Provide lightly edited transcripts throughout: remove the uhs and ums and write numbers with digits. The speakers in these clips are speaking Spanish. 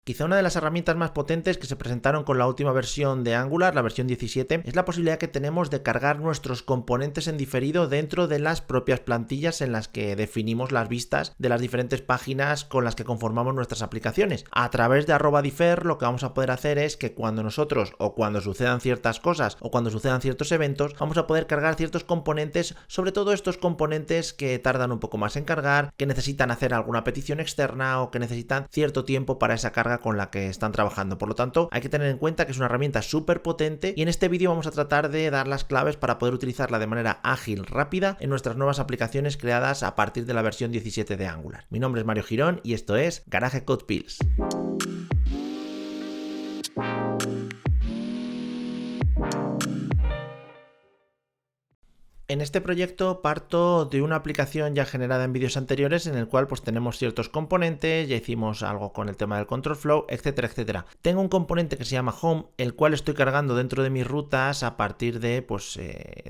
Quizá una de las herramientas más potentes que se presentaron con la última versión de Angular, la versión 17, es la posibilidad que tenemos de cargar nuestros componentes en diferido dentro de las propias plantillas en las que definimos las vistas de las diferentes páginas con las que conformamos nuestras aplicaciones. A través de @differ lo que vamos a poder hacer es que cuando nosotros, o cuando sucedan ciertas cosas, o cuando sucedan ciertos eventos, vamos a poder cargar ciertos componentes, sobre todo estos componentes que tardan un poco más en cargar, que necesitan hacer alguna petición externa o que necesitan cierto tiempo para esa carga con la que están trabajando. Por lo tanto, hay que tener en cuenta que es una herramienta súper potente y en este vídeo vamos a tratar de dar las claves para poder utilizarla de manera ágil, rápida en nuestras nuevas aplicaciones creadas a partir de la versión 17 de Angular. Mi nombre es Mario Girón y esto es Garage Code Pills. En este proyecto parto de una aplicación ya generada en vídeos anteriores en el cual pues tenemos ciertos componentes, ya hicimos algo con el tema del control flow, etcétera, etcétera. Tengo un componente que se llama home, el cual estoy cargando dentro de mis rutas a partir de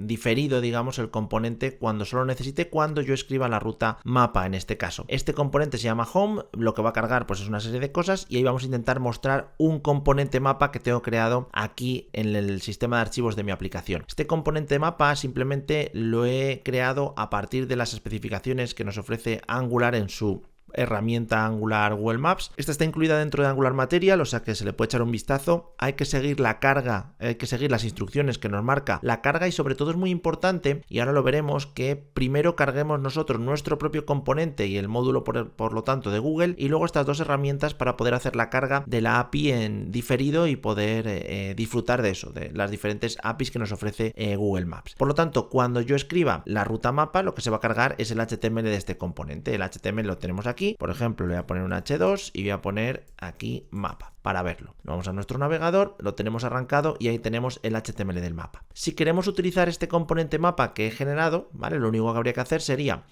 diferido, digamos, el componente cuando solo necesite, cuando yo escriba la ruta mapa en este caso. Este componente se llama home, lo que va a cargar pues es una serie de cosas y ahí vamos a intentar mostrar un componente mapa que tengo creado aquí en el sistema de archivos de mi aplicación. Este componente mapa simplemente lo he creado a partir de las especificaciones que nos ofrece Angular en su herramienta Angular Google Maps. Esta está incluida dentro de Angular Material, o sea que se le puede echar un vistazo. Hay que seguir la carga, hay que seguir las instrucciones que nos marca la carga y sobre todo es muy importante, y ahora lo veremos, que primero carguemos nosotros nuestro propio componente y el módulo por lo tanto de Google, y luego estas dos herramientas para poder hacer la carga de la API en diferido y poder disfrutar de eso, de las diferentes APIs que nos ofrece Google Maps. Por lo tanto, cuando yo escriba la ruta mapa, lo que se va a cargar es el HTML de este componente. El HTML lo tenemos aquí. Por ejemplo, le voy a poner un H2 y voy a poner aquí mapa para verlo. Vamos a nuestro navegador, lo tenemos arrancado y ahí tenemos el HTML del mapa. Si queremos utilizar este componente mapa que he generado, ¿vale? Lo único que habría que hacer sería,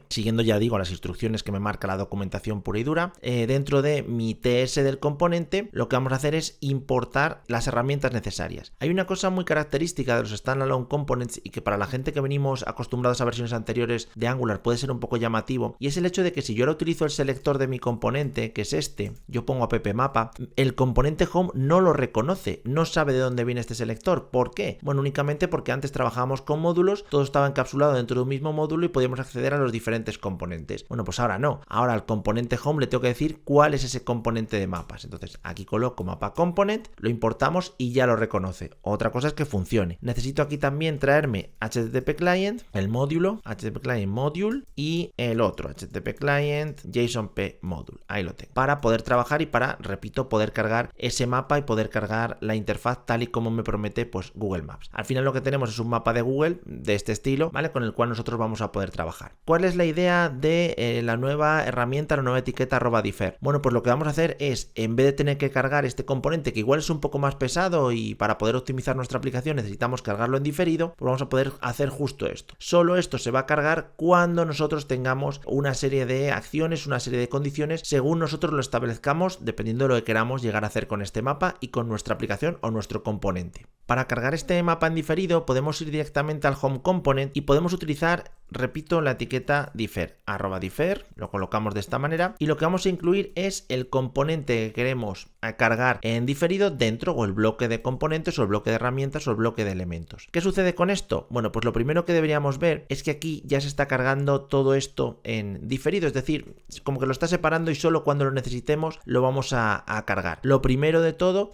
siguiendo ya digo las instrucciones que me marca la documentación pura y dura, dentro de mi TS del componente, lo que vamos a hacer es importar las herramientas necesarias. Hay una cosa muy característica de los standalone components y que para la gente que venimos acostumbrados a versiones anteriores de Angular puede ser un poco llamativo, y es el hecho de que si yo ahora utilizo el selector de mi componente, que es este, yo pongo appmap, el componente home no lo reconoce, no sabe de dónde viene este selector. ¿Por qué? Bueno, únicamente porque antes trabajábamos con módulos, todo estaba encapsulado dentro de un mismo módulo y podíamos acceder a los diferentes componentes. Bueno, pues ahora no. Ahora al componente home le tengo que decir cuál es ese componente de mapas. Entonces aquí coloco mapa component, lo importamos y ya lo reconoce. Otra cosa es que funcione. Necesito aquí también traerme HTTP client, el módulo, HTTP client module y el otro, HTTP client JSONP module. Ahí lo tengo. Para poder trabajar y para, repito, poder cargar ese mapa y poder cargar la interfaz tal y como me promete pues Google Maps. Al final lo que tenemos es un mapa de Google de este estilo, ¿vale? Con el cual nosotros vamos a poder trabajar. ¿Cuál es la idea de la nueva herramienta, la nueva etiqueta @differ? Bueno, pues lo que vamos a hacer es, en vez de tener que cargar este componente que igual es un poco más pesado y para poder optimizar nuestra aplicación necesitamos cargarlo en diferido, pues vamos a poder hacer justo esto. Solo esto se va a cargar cuando nosotros tengamos una serie de acciones, una serie de condiciones según nosotros lo establezcamos, dependiendo de lo que queramos llegar a hacer con este mapa y con nuestra aplicación o nuestro componente. Para cargar este mapa en diferido podemos ir directamente al home component y podemos utilizar, repito, la etiqueta differ, @differ, lo colocamos de esta manera y lo que vamos a incluir es el componente que queremos cargar en diferido dentro, o el bloque de componentes o el bloque de herramientas o el bloque de elementos. ¿Qué sucede con esto? Bueno, pues lo primero que deberíamos ver es que aquí ya se está cargando todo esto en diferido, es decir, como que lo está separando y solo cuando lo necesitemos lo vamos a cargar. Lo primero de todo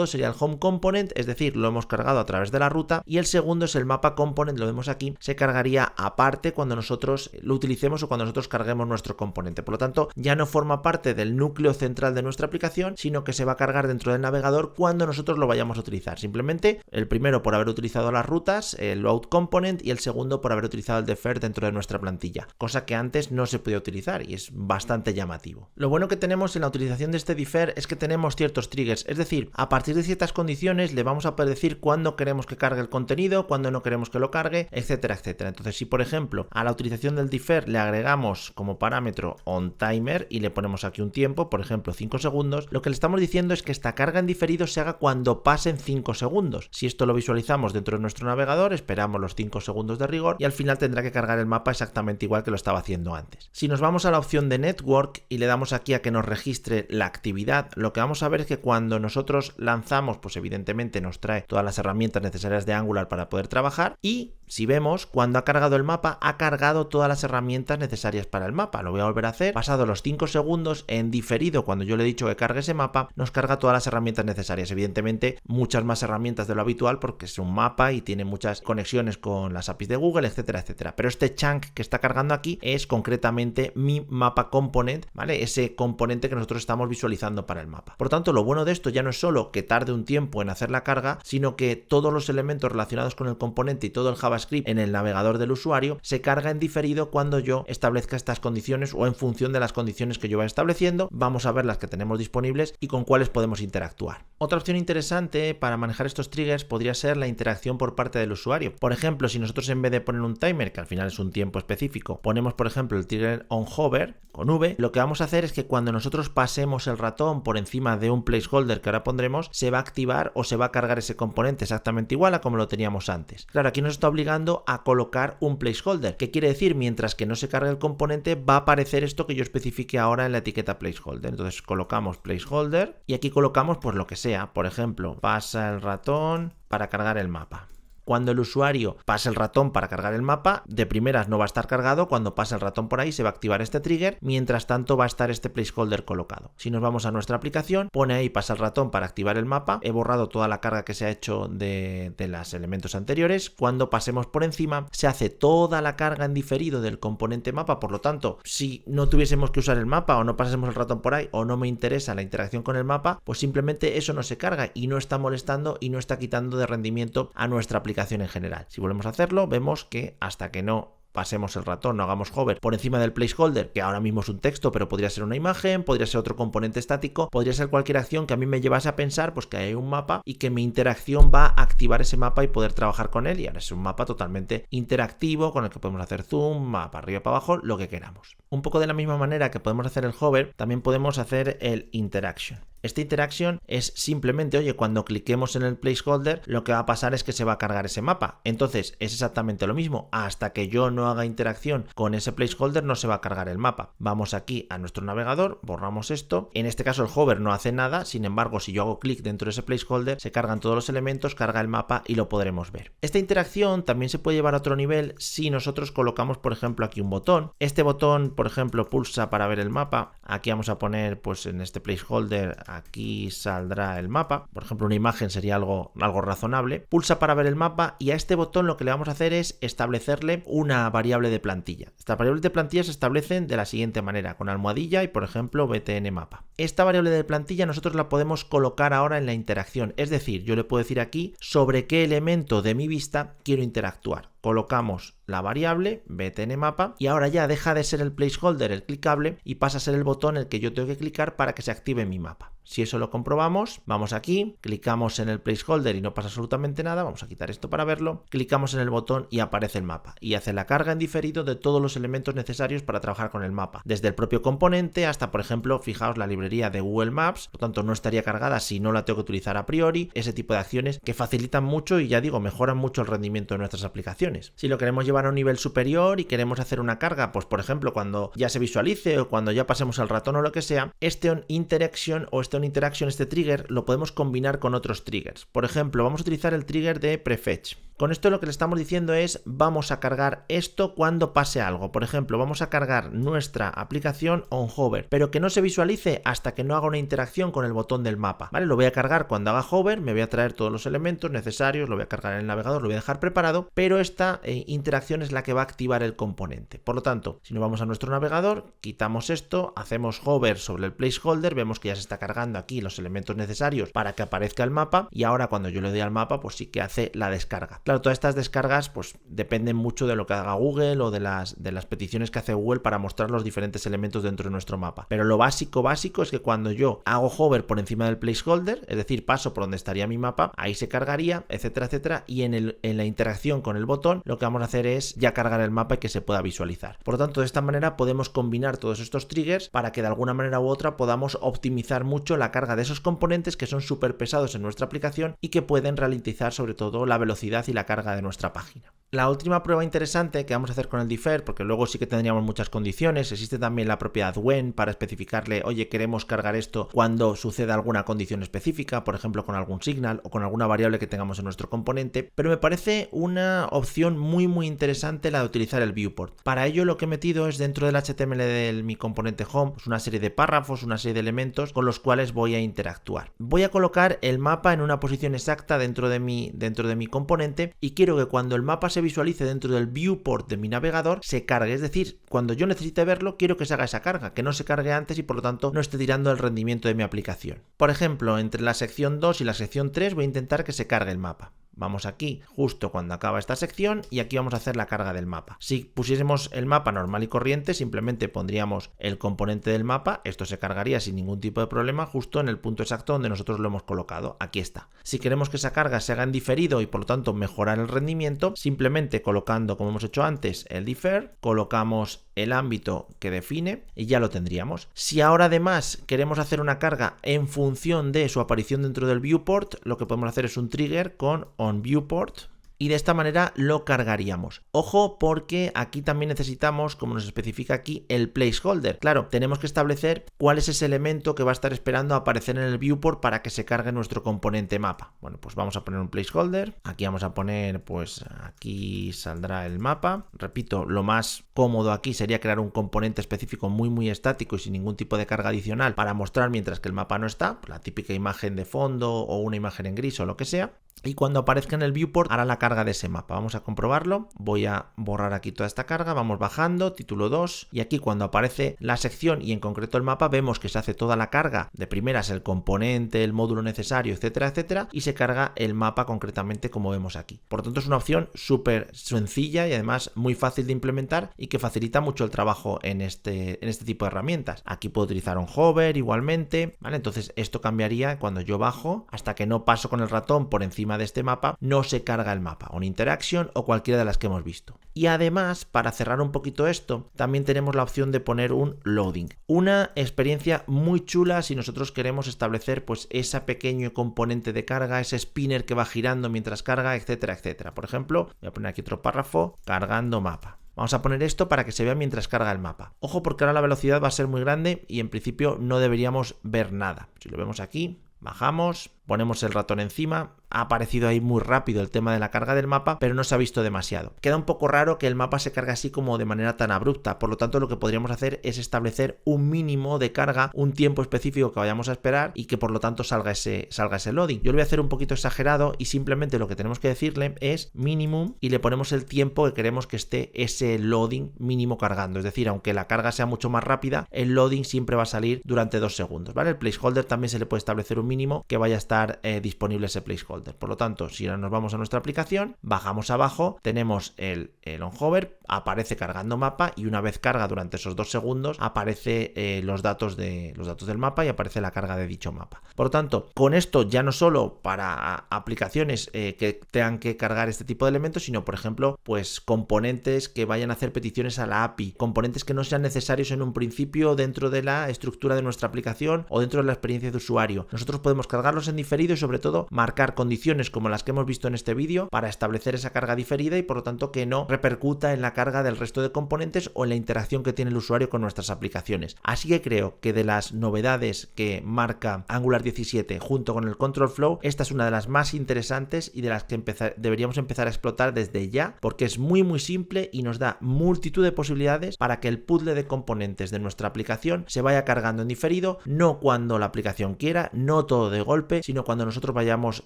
sería el home component, es decir, lo hemos cargado a través de la ruta, y el segundo es el mapa component, lo vemos aquí, se cargaría aparte cuando nosotros lo utilicemos o cuando nosotros carguemos nuestro componente. Por lo tanto, ya no forma parte del núcleo central de nuestra aplicación, sino que se va a cargar dentro del navegador cuando nosotros lo vayamos a utilizar. Simplemente el primero por haber utilizado las rutas, el load component, y el segundo por haber utilizado el defer dentro de nuestra plantilla, cosa que antes no se podía utilizar y es bastante llamativo. Lo bueno que tenemos en la utilización de este differ es que tenemos ciertos triggers, es decir, a partir de ciertas condiciones le vamos a poder decir cuándo queremos que cargue el contenido, cuándo no queremos que lo cargue, etcétera, etcétera. Entonces, si por ejemplo a la utilización del defer le agregamos como parámetro onTimer y le ponemos aquí un tiempo, por ejemplo 5 segundos, lo que le estamos diciendo es que esta carga en diferido se haga cuando pasen 5 segundos. Si esto lo visualizamos dentro de nuestro navegador, esperamos los 5 segundos de rigor y al final tendrá que cargar el mapa exactamente igual que lo estaba haciendo antes. Si nos vamos a la opción de Network y le damos aquí a que nos registre la actividad, lo que vamos a ver es que cuando nosotros lanzamos, pues evidentemente nos trae todas las herramientas necesarias de Angular para poder trabajar, y si vemos, cuando ha cargado el mapa, ha cargado todas las herramientas necesarias para el mapa. Lo voy a volver a hacer. Pasado los 5 segundos, en diferido, cuando yo le he dicho que cargue ese mapa, nos carga todas las herramientas necesarias. Evidentemente, muchas más herramientas de lo habitual porque es un mapa y tiene muchas conexiones con las APIs de Google, etcétera, etcétera. Pero este chunk que está cargando aquí es concretamente mi mapa component, ¿vale? Ese componente que nosotros estamos visualizando para el mapa. Por tanto, lo bueno de esto ya no es solo que tarde un tiempo en hacer la carga, sino que todos los elementos relacionados con el componente y todo el JavaScript en el navegador del usuario se carga en diferido cuando yo establezca estas condiciones o en función de las condiciones que yo vaya estableciendo. Vamos a ver las que tenemos disponibles y con cuáles podemos interactuar. Otra opción interesante para manejar estos triggers podría ser la interacción por parte del usuario. Por ejemplo, si nosotros en vez de poner un timer, que al final es un tiempo específico, ponemos por ejemplo el trigger onHover con V, lo que vamos a hacer es que cuando nosotros pasemos el ratón por encima de un placeholder que ahora pondremos, se va a activar o se va a cargar ese componente exactamente igual a como lo teníamos antes. Claro, aquí nos está obligando a colocar un placeholder. ¿Qué quiere decir? Mientras que no se cargue el componente, va a aparecer esto que yo especifique ahora en la etiqueta placeholder. Entonces colocamos placeholder y aquí colocamos pues lo que sea. Por ejemplo, pasa el ratón para cargar el mapa. Cuando el usuario pase el ratón para cargar el mapa, de primeras no va a estar cargado. Cuando pase el ratón por ahí se va a activar este trigger, mientras tanto va a estar este placeholder colocado. Si nos vamos a nuestra aplicación, pone ahí pasa el ratón para activar el mapa. He borrado toda la carga que se ha hecho de los elementos anteriores. Cuando pasemos por encima, se hace toda la carga en diferido del componente mapa. Por lo tanto, si no tuviésemos que usar el mapa o no pasemos el ratón por ahí o no me interesa la interacción con el mapa, pues simplemente eso no se carga y no está molestando y no está quitando de rendimiento a nuestra aplicación en general. Si volvemos a hacerlo, vemos que hasta que no pasemos el ratón, no hagamos hover por encima del placeholder, que ahora mismo es un texto, pero podría ser una imagen, podría ser otro componente estático, podría ser cualquier acción que a mí me llevase a pensar pues que hay un mapa y que mi interacción va a activar ese mapa y poder trabajar con él, y ahora es un mapa totalmente interactivo con el que podemos hacer zoom, mapa arriba para abajo, lo que queramos. Un poco de la misma manera que podemos hacer el hover, también podemos hacer el interaction. Esta interaction es simplemente, oye, cuando cliquemos en el placeholder, lo que va a pasar es que se va a cargar ese mapa. Entonces es exactamente lo mismo. Hasta que yo no haga interacción con ese placeholder, no se va a cargar el mapa. Vamos aquí a nuestro navegador, borramos esto. En este caso el hover no hace nada. Sin embargo, si yo hago clic dentro de ese placeholder, se cargan todos los elementos, carga el mapa y lo podremos ver. Esta interacción también se puede llevar a otro nivel si nosotros colocamos, por ejemplo, aquí un botón. Este botón, por ejemplo, pulsa para ver el mapa. Aquí vamos a poner, pues en este placeholder, aquí saldrá el mapa. Por ejemplo, una imagen sería algo razonable. Pulsa para ver el mapa y a este botón lo que le vamos a hacer es establecerle una variable de plantilla. Estas variables de plantilla se establecen de la siguiente manera, con almohadilla y, por ejemplo, btn mapa. Esta variable de plantilla nosotros la podemos colocar ahora en la interacción. Es decir, yo le puedo decir aquí sobre qué elemento de mi vista quiero interactuar. Colocamos la variable btn mapa y ahora ya deja de ser el placeholder el clicable y pasa a ser el botón el que yo tengo que clicar para que se active mi mapa. Si eso lo comprobamos, vamos aquí, clicamos en el placeholder y no pasa absolutamente nada. Vamos a quitar esto para verlo, clicamos en el botón y aparece el mapa y hace la carga en diferido de todos los elementos necesarios para trabajar con el mapa, desde el propio componente hasta, por ejemplo, fijaos, la librería de Google Maps. Por tanto, no estaría cargada si no la tengo que utilizar a priori. Ese tipo de acciones que facilitan mucho y, ya digo, mejoran mucho el rendimiento de nuestras aplicaciones. Si lo queremos llevar a un nivel superior y queremos hacer una carga, pues por ejemplo cuando ya se visualice o cuando ya pasemos al ratón o lo que sea, este onInteraction o este onInteraction, este trigger, lo podemos combinar con otros triggers. Por ejemplo, vamos a utilizar el trigger de prefetch. Con esto lo que le estamos diciendo es vamos a cargar esto cuando pase algo. Por ejemplo, vamos a cargar nuestra aplicación onHover, pero que no se visualice hasta que no haga una interacción con el botón del mapa, ¿vale? Lo voy a cargar cuando haga hover, me voy a traer todos los elementos necesarios, lo voy a cargar en el navegador, lo voy a dejar preparado, pero esta interacción es la que va a activar el componente. Por lo tanto, si nos vamos a nuestro navegador, quitamos esto, hacemos hover sobre el placeholder, vemos que ya se está cargando aquí los elementos necesarios para que aparezca el mapa y ahora cuando yo le doy al mapa, pues sí que hace la descarga. Claro, todas estas descargas pues dependen mucho de lo que haga Google o de las peticiones que hace Google para mostrar los diferentes elementos dentro de nuestro mapa. Pero lo básico es que cuando yo hago hover por encima del placeholder, es decir, paso por donde estaría mi mapa, ahí se cargaría, etcétera, etcétera, y en la interacción con el botón lo que vamos a hacer es ya cargar el mapa y que se pueda visualizar. Por lo tanto, de esta manera podemos combinar todos estos triggers para que de alguna manera u otra podamos optimizar mucho la carga de esos componentes que son súper pesados en nuestra aplicación y que pueden ralentizar sobre todo la velocidad y la carga de nuestra página. La última prueba interesante que vamos a hacer con el defer, porque luego sí que tendríamos muchas condiciones, existe también la propiedad when para especificarle, oye, queremos cargar esto cuando suceda alguna condición específica, por ejemplo con algún signal o con alguna variable que tengamos en nuestro componente, pero me parece una opción muy interesante la de utilizar el viewport. Para ello lo que he metido es dentro del HTML de mi componente home, pues una serie de párrafos, una serie de elementos con los cuales voy a interactuar. Voy a colocar el mapa en una posición exacta dentro de mi componente y quiero que cuando el mapa se visualice dentro del viewport de mi navegador se cargue, es decir, cuando yo necesite verlo quiero que se haga esa carga, que no se cargue antes y por lo tanto no esté tirando el rendimiento de mi aplicación. Por ejemplo, entre la sección 2 y la sección 3 voy a intentar que se cargue el mapa. Vamos aquí justo cuando acaba esta sección y aquí vamos a hacer la carga del mapa. Si pusiésemos el mapa normal y corriente, simplemente pondríamos el componente del mapa, esto se cargaría sin ningún tipo de problema justo en el punto exacto donde nosotros lo hemos colocado. Aquí está. Si queremos que esa carga se haga en diferido y por lo tanto mejorar el rendimiento, simplemente colocando, como hemos hecho antes, el defer, colocamos el ámbito que define y ya lo tendríamos. Si ahora además queremos hacer una carga en función de su aparición dentro del viewport, lo que podemos hacer es un trigger con onViewport y de esta manera lo cargaríamos. Ojo, porque aquí también necesitamos, como nos especifica aquí, el placeholder. Claro, tenemos que establecer cuál es ese elemento que va a estar esperando a aparecer en el viewport para que se cargue nuestro componente mapa. Bueno, pues vamos a poner un placeholder. Aquí vamos a poner, pues aquí saldrá el mapa. Repito, lo más cómodo aquí sería crear un componente específico muy estático y sin ningún tipo de carga adicional para mostrar mientras que el mapa no está, la típica imagen de fondo o una imagen en gris o lo que sea. Y cuando aparezca en el viewport hará la carga de ese mapa. Vamos a comprobarlo. Voy a borrar aquí toda esta carga. Vamos bajando, título 2. Y aquí cuando aparece la sección y en concreto el mapa, vemos que se hace toda la carga. De primeras el componente, el módulo necesario, etcétera, etcétera. Y se carga el mapa concretamente como vemos aquí. Por lo tanto es una opción súper sencilla y además muy fácil de implementar y que facilita mucho el trabajo en este tipo de herramientas. Aquí puedo utilizar un hover igualmente, ¿vale? Entonces esto cambiaría cuando yo bajo hasta que no paso con el ratón por encima de este mapa, no se carga el mapa, on interaction o cualquiera de las que hemos visto. Y además, para cerrar un poquito esto, también tenemos la opción de poner un loading. Una experiencia muy chula si nosotros queremos establecer pues ese pequeño componente de carga, ese spinner que va girando mientras carga, etcétera, etcétera. Por ejemplo, voy a poner aquí otro párrafo, cargando mapa. Vamos a poner esto para que se vea mientras carga el mapa. Ojo, porque ahora la velocidad va a ser muy grande y en principio no deberíamos ver nada. Si lo vemos aquí, bajamos, ponemos el ratón encima, ha aparecido ahí muy rápido el tema de la carga del mapa, pero no se ha visto demasiado. Queda un poco raro que el mapa se cargue así como de manera tan abrupta, por lo tanto lo que podríamos hacer es establecer un mínimo de carga, un tiempo específico que vayamos a esperar y que por lo tanto salga ese loading. Yo lo voy a hacer un poquito exagerado y simplemente lo que tenemos que decirle es minimum y le ponemos el tiempo que queremos que esté ese loading mínimo cargando, es decir, aunque la carga sea mucho más rápida, el loading siempre va a salir durante 2 segundos, ¿vale? El placeholder también se le puede establecer un mínimo que vaya a estar disponible ese placeholder. Por lo tanto, si ahora nos vamos a nuestra aplicación, bajamos abajo, tenemos el onHover, aparece cargando mapa y una vez carga durante esos 2 segundos aparece los datos del mapa y aparece la carga de dicho mapa. Por lo tanto, con esto ya no solo para aplicaciones que tengan que cargar este tipo de elementos, sino por ejemplo, pues componentes que vayan a hacer peticiones a la API, componentes que no sean necesarios en un principio dentro de la estructura de nuestra aplicación o dentro de la experiencia de usuario. Nosotros podemos cargarlos en diferido y sobre todo marcar condiciones como las que hemos visto en este vídeo para establecer esa carga diferida y por lo tanto que no repercuta en la carga del resto de componentes o en la interacción que tiene el usuario con nuestras aplicaciones. Así que creo que de las novedades que marca Angular 17 junto con el Control Flow, esta es una de las más interesantes y de las que deberíamos empezar a explotar desde ya, porque es muy simple y nos da multitud de posibilidades para que el puzzle de componentes de nuestra aplicación se vaya cargando en diferido, no cuando la aplicación quiera, no todo de golpe, sino cuando nosotros vayamos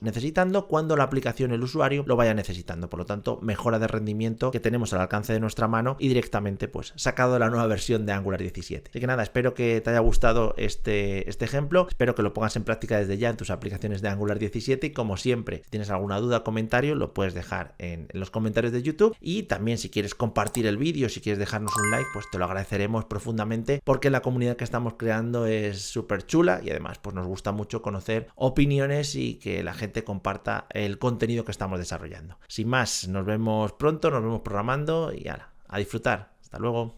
necesitando, cuando la aplicación, el usuario, lo vaya necesitando. Por lo tanto, mejora de rendimiento que tenemos al alcance de nuestra mano y directamente pues sacado de la nueva versión de Angular 17. Así que nada, espero que te haya gustado este ejemplo, espero que lo pongas en práctica desde ya en tus aplicaciones de Angular 17 y como siempre, si tienes alguna duda o comentario, lo puedes dejar en los comentarios de YouTube y también si quieres compartir el vídeo, si quieres dejarnos un like, pues te lo agradeceremos profundamente porque la comunidad que estamos creando es súper chula y además pues nos gusta mucho conocer opiniones y que la gente comparta el contenido que estamos desarrollando. Sin más, nos vemos pronto, nos vemos programando y a disfrutar. Hasta luego.